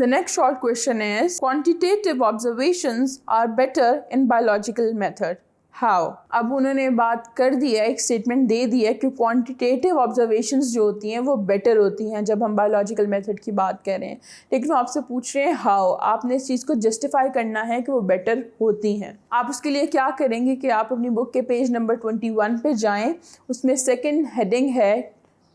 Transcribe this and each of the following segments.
The next short question is, quantitative observations are better in biological method. How? अब उन्होंने बात कर दी है, एक स्टेटमेंट दे दी है कि क्वांटिटेटिव ऑब्जर्वेशंस जो होती हैं वो बेटर होती हैं जब हम बायोलॉजिकल मेथड की बात कर रहे हैं, लेकिन वो आपसे पूछ रहे हैं हाउ। आपने इस चीज़ को जस्टिफाई करना है कि वो बेटर होती हैं। आप उसके लिए क्या करेंगे कि आप अपनी बुक के पेज नंबर 21 पे जाएं, उसमें सेकेंड हेडिंग है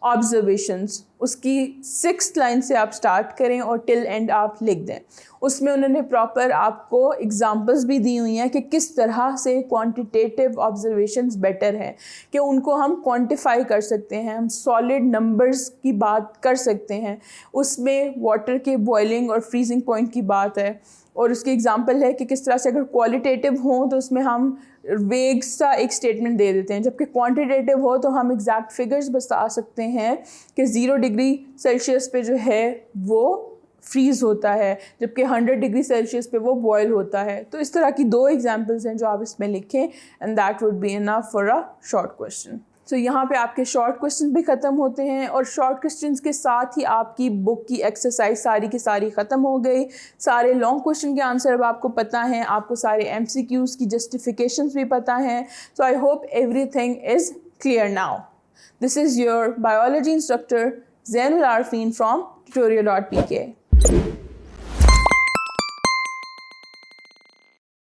ऑब्जर्वेशंस, उसकी 6th लाइन से आप स्टार्ट करें और टिल एंड आप लिख दें। उसमें उन्होंने प्रॉपर आपको एग्जांपल्स भी दी हुई हैं कि किस तरह से क्वांटिटेटिव ऑब्जर्वेशंस बेटर हैं, कि उनको हम क्वांटिफाई कर सकते हैं, हम सॉलिड नंबर्स की बात कर सकते हैं। उसमें वाटर के बॉइलिंग और फ्रीजिंग पॉइंट की बात है, और उसकी एग्जांपल है कि किस तरह से अगर क्वालिटेटिव हो तो उसमें हम वेग सा एक स्टेटमेंट दे देते हैं, जबकि क्वांटिटेटिव हो तो हम एग्जैक्ट फिगर्स बता सकते हैं कि 0 डिग्री सेल्सियस पे जो है वो फ्रीज़ होता है, जबकि 100 डिग्री सेल्सियस पे वो बॉयल होता है। तो इस तरह की 2 एग्जांपल्स हैं जो आप इसमें लिखें, and that would be enough for a short question. तो यहाँ पे आपके शॉर्ट क्वेश्चन भी ख़त्म होते हैं, और शॉर्ट क्वेश्चंस के साथ ही आपकी बुक की एक्सरसाइज सारी की सारी ख़त्म हो गई। सारे लॉन्ग क्वेश्चन के आंसर अब आपको पता हैं, आपको सारे MCQs की जस्टिफिकेशंस भी पता हैं। So I hope everything is clear now. This is your biology instructor Zainul Arfin from tutorial.pk.